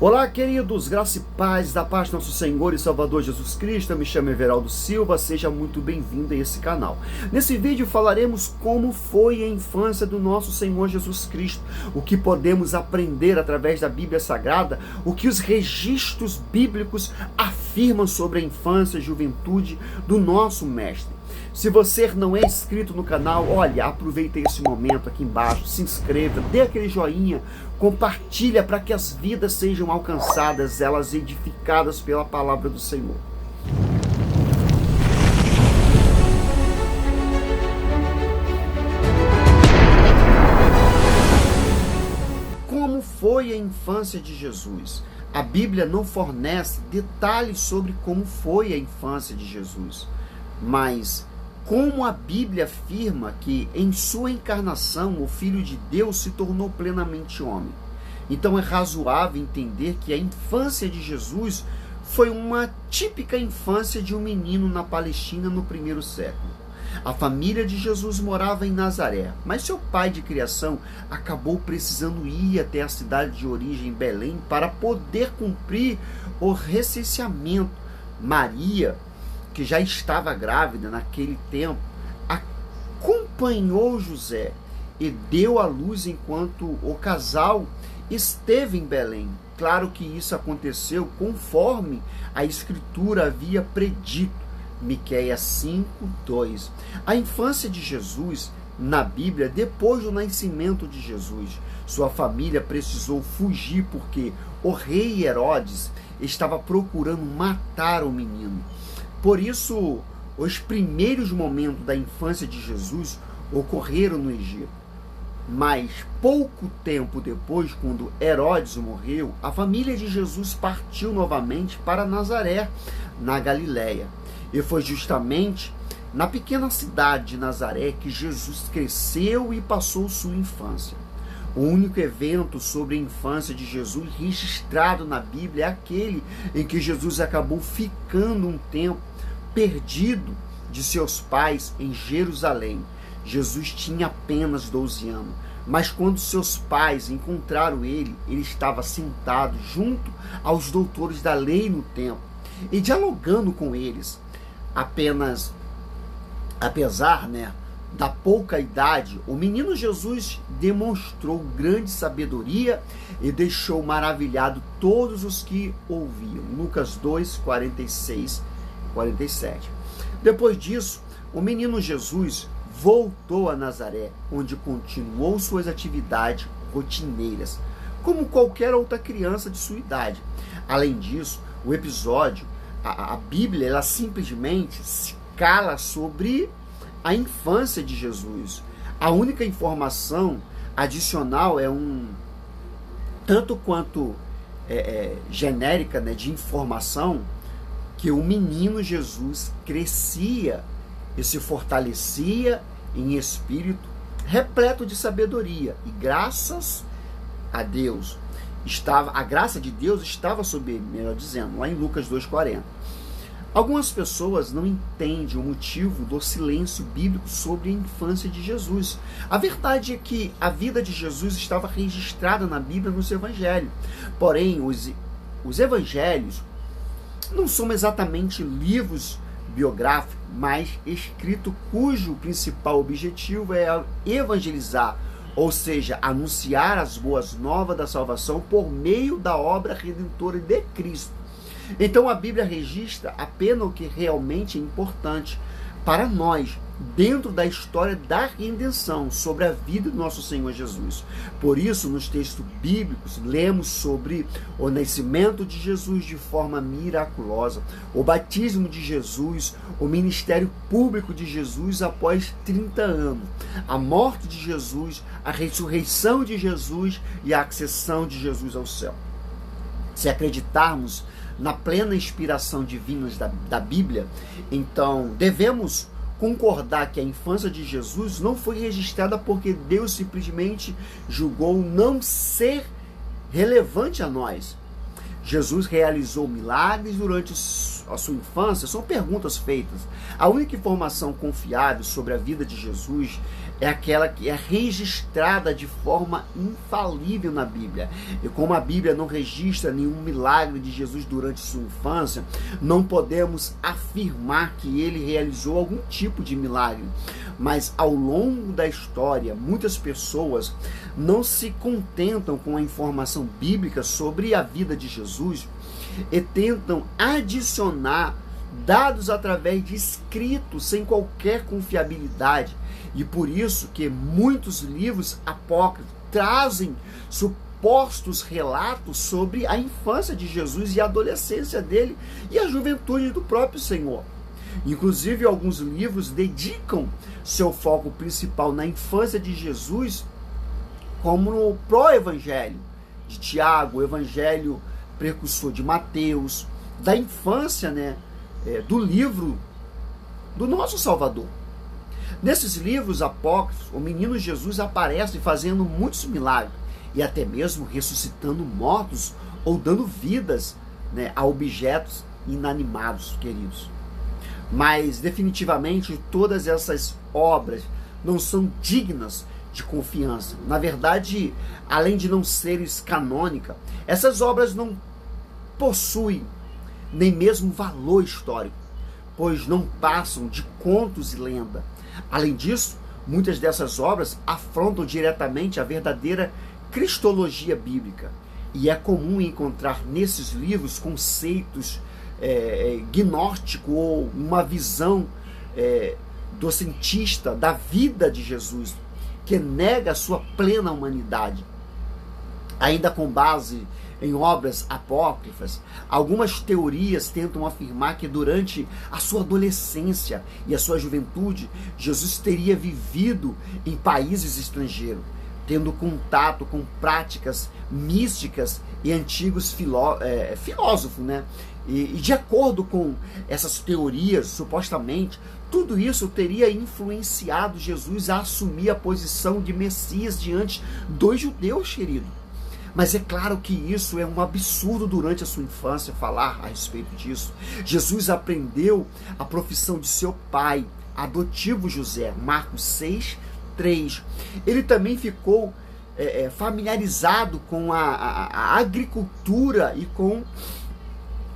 Olá, queridos, graça e paz da paz do nosso Senhor e Salvador Jesus Cristo. Eu me chamo Everaldo Silva, seja muito bem-vindo a esse canal. Nesse vídeo falaremos como foi a infância do nosso Senhor Jesus Cristo, o que podemos aprender através da Bíblia Sagrada, o que os registros bíblicos afirmam sobre a infância e juventude do nosso Mestre. Se você não é inscrito no canal, olha, aproveita esse momento aqui embaixo, se inscreva, dê aquele joinha, compartilha para que as vidas sejam alcançadas, elas edificadas pela palavra do Senhor. Como foi a infância de Jesus? A Bíblia não fornece detalhes sobre como foi a infância de Jesus, mas como a Bíblia afirma que em sua encarnação o Filho de Deus se tornou plenamente homem. Então é razoável entender que a infância de Jesus foi uma típica infância de um menino na Palestina no primeiro século. A família de Jesus morava em Nazaré, mas seu pai de criação acabou precisando ir até a cidade de origem, Belém, para poder cumprir o recenseamento. Maria, que já estava grávida naquele tempo, acompanhou José e deu à luz enquanto o casal esteve em Belém. Claro que isso aconteceu conforme a Escritura havia predito. Miqueias 5:2. A infância de Jesus na Bíblia, depois do nascimento de Jesus, sua família precisou fugir porque o rei Herodes estava procurando matar o menino. Por isso, os primeiros momentos da infância de Jesus ocorreram no Egito. Mas pouco tempo depois, quando Herodes morreu, a família de Jesus partiu novamente para Nazaré, na Galiléia. E foi justamente na pequena cidade de Nazaré que Jesus cresceu e passou sua infância. O único evento sobre a infância de Jesus registrado na Bíblia é aquele em que Jesus acabou ficando um tempo perdido de seus pais em Jerusalém. Jesus tinha apenas 12 anos, mas quando seus pais encontraram ele estava sentado junto aos doutores da lei no templo e dialogando com eles. Apesar da pouca idade, o menino Jesus demonstrou grande sabedoria e deixou maravilhado todos os que ouviam. Lucas 2:46 47. Depois disso, o menino Jesus voltou a Nazaré, onde continuou suas atividades rotineiras, como qualquer outra criança de sua idade. Além disso, o episódio, a Bíblia, ela simplesmente se cala sobre a infância de Jesus. A única informação adicional é tanto quanto genérica, de informação, que o menino Jesus crescia e se fortalecia em espírito, repleto de sabedoria, e graças a Deus, a graça de Deus estava sobre ele, melhor dizendo, lá em Lucas 2:40. Algumas pessoas não entendem o motivo do silêncio bíblico sobre a infância de Jesus. A verdade é que a vida de Jesus estava registrada na Bíblia, nos evangelhos. Porém, os evangelhos não são exatamente livros biográficos, mas escritos cujo principal objetivo é evangelizar, ou seja, anunciar as boas novas da salvação por meio da obra redentora de Cristo. Então a Bíblia registra apenas o que realmente é importante para nós, dentro da história da redenção, sobre a vida do nosso Senhor Jesus. Por isso, nos textos bíblicos, lemos sobre o nascimento de Jesus de forma miraculosa, o batismo de Jesus, o ministério público de Jesus após 30 anos, a morte de Jesus, a ressurreição de Jesus e a ascensão de Jesus ao céu. Se acreditarmos na plena inspiração divina da Bíblia, então devemos concordar que a infância de Jesus não foi registrada porque Deus simplesmente julgou não ser relevante a nós. Jesus realizou milagres durante a sua infância? São perguntas feitas. A única informação confiável sobre a vida de Jesus é aquela que é registrada de forma infalível na Bíblia. E como a Bíblia não registra nenhum milagre de Jesus durante sua infância, não podemos afirmar que ele realizou algum tipo de milagre. Mas ao longo da história, muitas pessoas não se contentam com a informação bíblica sobre a vida de Jesus e tentam adicionar dados através de escritos sem qualquer confiabilidade. E por isso que muitos livros apócrifos trazem supostos relatos sobre a infância de Jesus e a adolescência dele e a juventude do próprio Senhor. Inclusive, alguns livros dedicam seu foco principal na infância de Jesus, como no pró-evangelho de Tiago, o evangelho precursor de Mateus, da infância, do livro do nosso Salvador. Nesses livros apócrifos, o menino Jesus aparece fazendo muitos milagres e até mesmo ressuscitando mortos ou dando vidas a objetos inanimados, queridos. Mas definitivamente todas essas obras não são dignas de confiança. Na verdade, além de não serem canônicas, essas obras não possuem nem mesmo valor histórico, pois não passam de contos e lenda. Além disso, muitas dessas obras afrontam diretamente a verdadeira cristologia bíblica, e é comum encontrar nesses livros conceitos gnósticos ou uma visão docentista da vida de Jesus, que nega a sua plena humanidade. Ainda com base em obras apócrifas, algumas teorias tentam afirmar que durante a sua adolescência e a sua juventude, Jesus teria vivido em países estrangeiros, tendo contato com práticas místicas e antigos filósofos, E de acordo com essas teorias, supostamente, tudo isso teria influenciado Jesus a assumir a posição de Messias diante dos judeus, querido. Mas é claro que isso é um absurdo durante a sua infância falar a respeito disso. Jesus aprendeu a profissão de seu pai adotivo José, Marcos 6:3. Ele também ficou familiarizado com a agricultura e com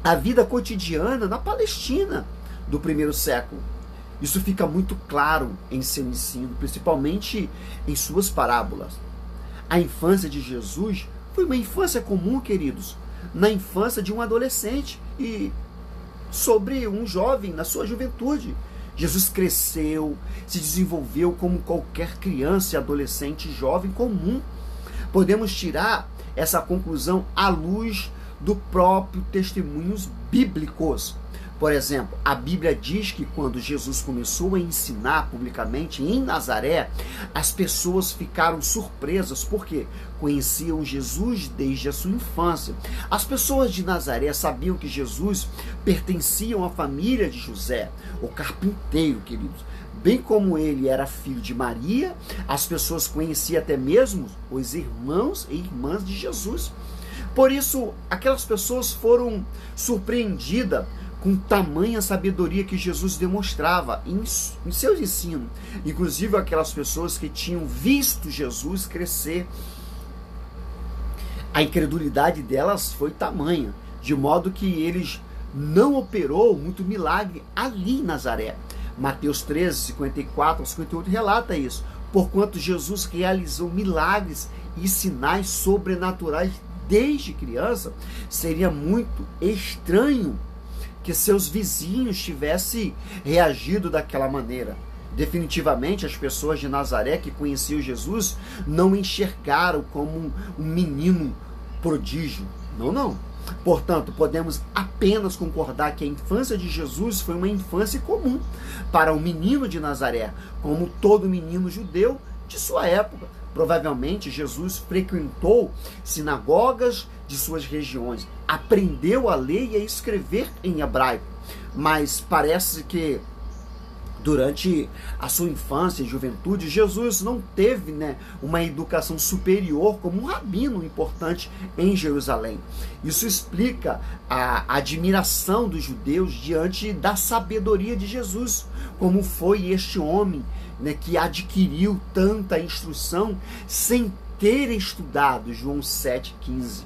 a vida cotidiana na Palestina do primeiro século. Isso fica muito claro em seu ensino, principalmente em suas parábolas. A infância de Jesus foi uma infância comum, queridos, na infância de um adolescente e sobre um jovem na sua juventude. Jesus cresceu, se desenvolveu como qualquer criança e adolescente jovem comum. Podemos tirar essa conclusão à luz do próprio testemunhos bíblicos. Por exemplo, a Bíblia diz que quando Jesus começou a ensinar publicamente em Nazaré, as pessoas ficaram surpresas porque conheciam Jesus desde a sua infância. As pessoas de Nazaré sabiam que Jesus pertencia à família de José, o carpinteiro, queridos. Bem como ele era filho de Maria, as pessoas conheciam até mesmo os irmãos e irmãs de Jesus. Por isso, aquelas pessoas foram surpreendidas com tamanha sabedoria que Jesus demonstrava em seus ensinos. Inclusive aquelas pessoas que tinham visto Jesus crescer. A incredulidade delas foi tamanha, de modo que eles não operou muito milagre ali em Nazaré. Mateus 13:54-58 relata isso. Porquanto Jesus realizou milagres e sinais sobrenaturais desde criança, seria muito estranho que seus vizinhos tivessem reagido daquela maneira. Definitivamente, as pessoas de Nazaré que conheciam Jesus não enxergaram como um menino prodígio. Não. Portanto, podemos apenas concordar que a infância de Jesus foi uma infância comum para o menino de Nazaré, como todo menino judeu de sua época. Provavelmente, Jesus frequentou sinagogas de suas regiões, aprendeu a ler e a escrever em hebraico, mas parece que durante a sua infância e juventude, Jesus não teve uma educação superior como um rabino importante em Jerusalém. Isso explica a admiração dos judeus diante da sabedoria de Jesus, como foi este homem né, que adquiriu tanta instrução sem ter estudado João 7,15.